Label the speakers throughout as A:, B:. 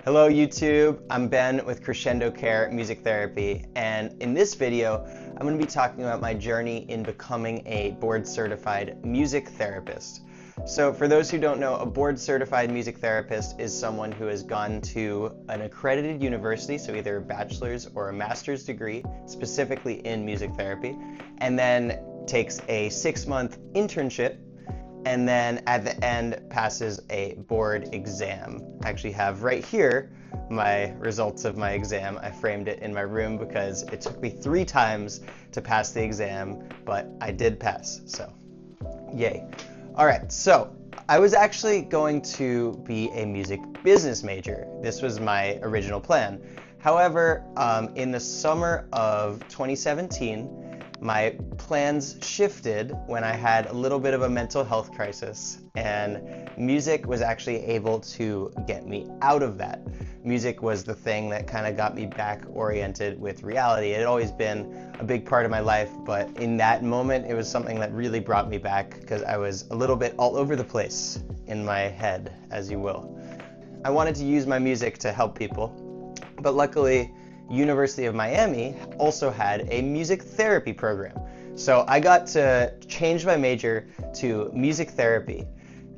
A: Hello YouTube, I'm Ben with Crescendo Care Music Therapy, and in this video I'm going to be talking about my journey in becoming a board-certified music therapist. So for those who don't know, a board-certified music therapist is someone who has gone to an accredited university, so either a bachelor's or a master's degree, specifically in music therapy, and then takes a 6-month internship and then at the end passes a board exam. I actually have right here my results of my exam. I framed it in my room because it took me 3 times to pass the exam, but I did pass, so yay. All right, so I was actually going to be a music business major. This was my original plan. However, in the summer of 2017, my plans shifted when I had a little bit of a mental health crisis, and music was actually able to get me out of that. Music was the thing that kind of got me back oriented with reality. It had always been a big part of my life, but in that moment it was something that really brought me back because I was a little bit all over the place in my head, as you will. I wanted to use my music to help people, but luckily University of Miami also had a music therapy program. So I got to change my major to music therapy.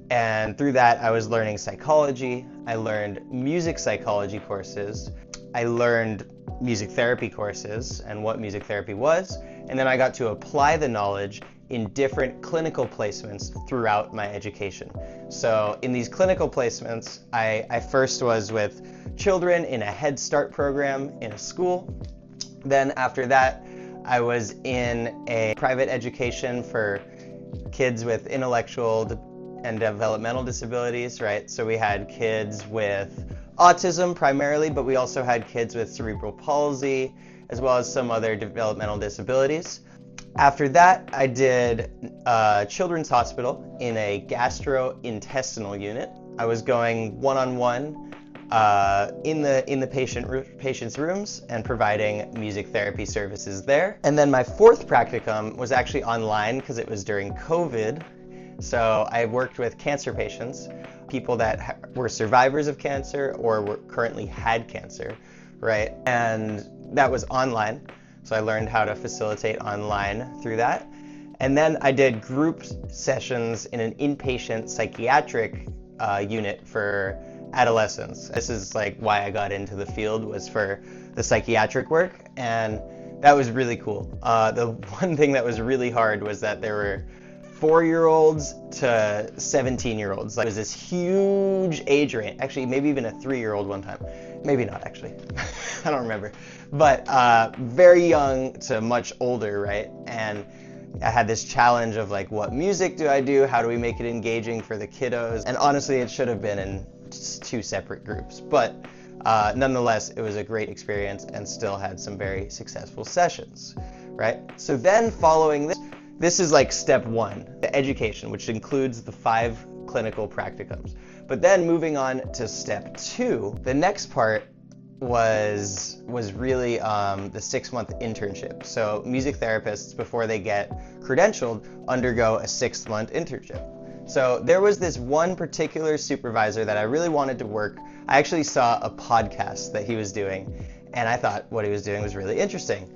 A: And through that, I was learning psychology. I learned music psychology courses. I learned music therapy courses and what music therapy was. And then I got to apply the knowledge in different clinical placements throughout my education. So in these clinical placements, I first was with children in a Head Start program in a school. Then after that, I was in a private education for kids with intellectual and developmental disabilities, right? So we had kids with autism primarily, but we also had kids with cerebral palsy, as well as some other developmental disabilities. After that, I did Children's Hospital in a gastrointestinal unit. I was going one-on-one in the patient's rooms and providing music therapy services there. And then my 4th practicum was actually online because it was during COVID. So I worked with cancer patients, people that were survivors of cancer or currently had cancer, right? And that was online. So I learned how to facilitate online through that. And then I did group sessions in an inpatient psychiatric unit for adolescents. This is like why I got into the field, was for the psychiatric work, and that was really cool. The one thing that was really hard was that there were 4-year-olds to 17-year-olds. Like, it was this huge age range. Actually, maybe even a 3-year-old one time. Maybe not, actually. I don't remember. But very young to much older, right? And I had this challenge of like, what music do I do? How do we make it engaging for the kiddos? And honestly, it should have been in 2 separate groups. But nonetheless, it was a great experience and still had some very successful sessions, right? So then following this is like step 1, the education, which includes the 5 clinical practicums. But then moving on to step 2, the next part was really the 6-month internship. So music therapists, before they get credentialed, undergo a 6-month internship. So there was this one particular supervisor that I really wanted to work. I actually saw a podcast that he was doing, and I thought what he was doing was really interesting.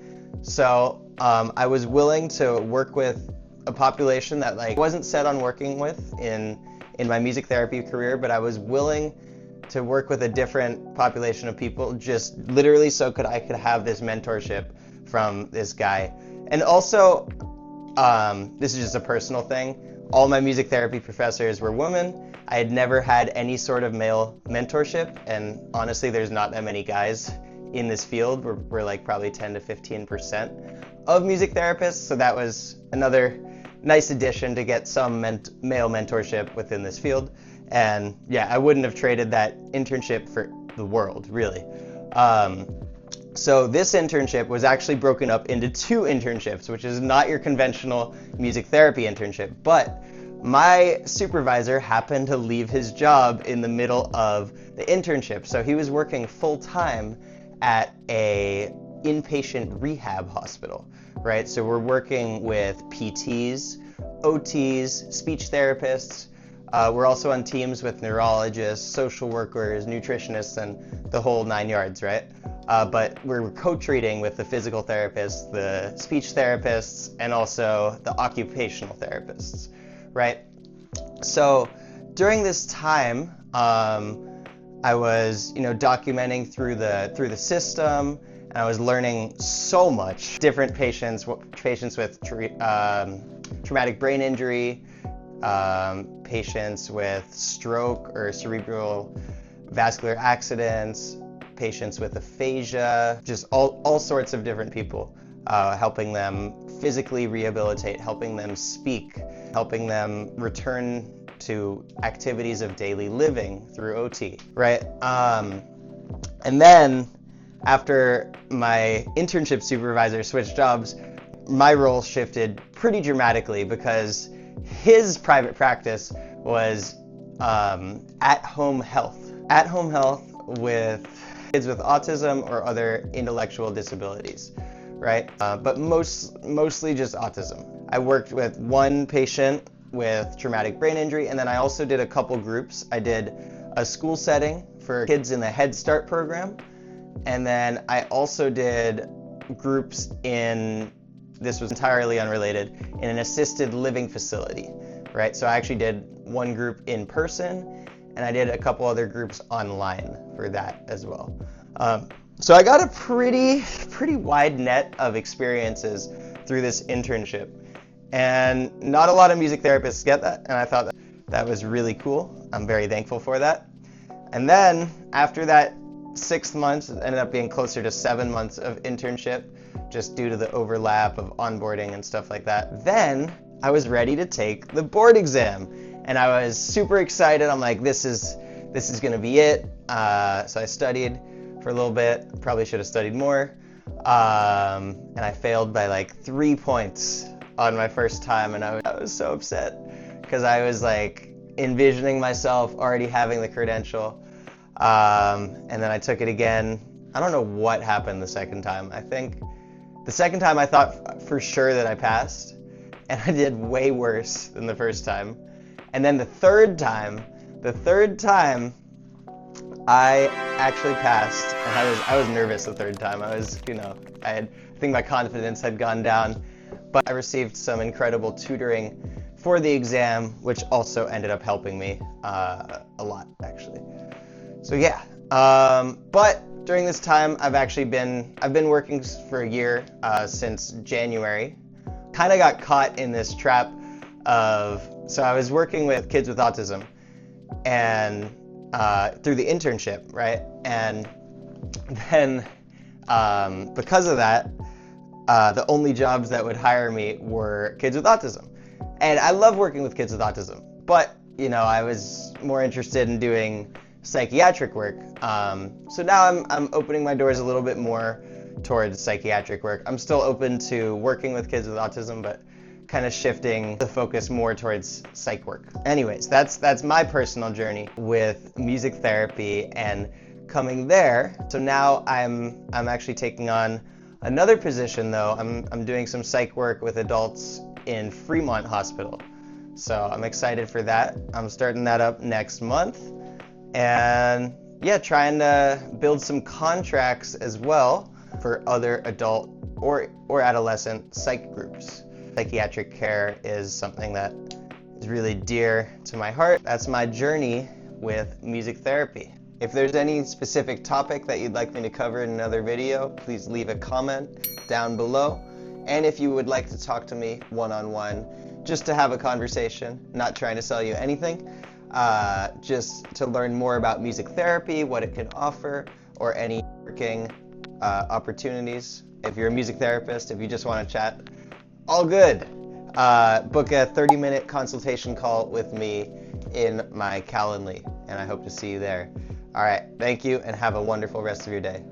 A: So I was willing to work with a population that like wasn't set on working with in my music therapy career, but I was willing to work with a different population of people, just literally so I could have this mentorship from this guy. And also, this is just a personal thing, all my music therapy professors were women. I had never had any sort of male mentorship, and honestly, there's not that many guys in this field. We're like probably 10 to 15% of music therapists, so that was another nice addition to get some male mentorship within this field. And yeah, I wouldn't have traded that internship for the world, really. So this internship was actually broken up into 2 internships, which is not your conventional music therapy internship, but my supervisor happened to leave his job in the middle of the internship. So he was working full-time at a inpatient rehab hospital, right? So we're working with PTs, OTs, speech therapists, We're also on teams with neurologists, social workers, nutritionists, and the whole 9 yards, right? But we're co-treating with the physical therapists, the speech therapists, and also the occupational therapists, right? So during this time, I was, documenting through the system, and I was learning so much. Different patients with traumatic brain injury, patients with stroke or cerebral vascular accidents, patients with aphasia, just all sorts of different people, helping them physically rehabilitate, helping them speak, helping them return to activities of daily living through OT, right? And then after my internship supervisor switched jobs, my role shifted pretty dramatically because his private practice was at-home health. At-home health with kids with autism or other intellectual disabilities, right? But mostly just autism. I worked with one patient with traumatic brain injury, and then I also did a couple groups. I did a school setting for kids in the Head Start program, and then I also did groups in, this was entirely unrelated, in an assisted living facility, right? So I actually did one group in person, and I did a couple other groups online for that as well. So I got a pretty wide net of experiences through this internship. And not a lot of music therapists get that, and I thought that was really cool. I'm very thankful for that. And then after that 6 months, it ended up being closer to 7 months of internship, just due to the overlap of onboarding and stuff like that. Then I was ready to take the board exam, and I was super excited. I'm like, this is gonna be it. So I studied for a little bit, probably should have studied more. And I failed by like 3 points on my first time, and I was so upset because I was like envisioning myself already having the credential. And then I took it again. I don't know what happened the second time. I think the second time I thought for sure that I passed, and I did way worse than the first time. And then the third time I actually passed, and I was nervous the third time. I think my confidence had gone down, but I received some incredible tutoring for the exam, which also ended up helping me a lot, actually. So yeah, but during this time, I've been working for a year, since January. Kind of got caught in this trap so I was working with kids with autism, and through the internship, right? And then because of that, the only jobs that would hire me were kids with autism. And I love working with kids with autism, but I was more interested in doing psychiatric work. So now I'm opening my doors a little bit more towards psychiatric work. I'm still open to working with kids with autism, but kind of shifting the focus more towards psych work. Anyways, that's my personal journey with music therapy and coming there. So now I'm actually taking on another position though. I'm doing some psych work with adults in Fremont Hospital. So I'm excited for that. I'm starting that up next month. And yeah, trying to build some contracts as well for other adult or adolescent psych groups. Psychiatric care is something that is really dear to my heart. That's my journey with music therapy. If there's any specific topic that you'd like me to cover in another video, please leave a comment down below. And if you would like to talk to me one-on-one, just to have a conversation, not trying to sell you anything, just to learn more about music therapy, what it can offer, or any working opportunities. If you're a music therapist, if you just want to chat, all good. Book a 30-minute consultation call with me in my Calendly, and I hope to see you there. All right, thank you, and have a wonderful rest of your day.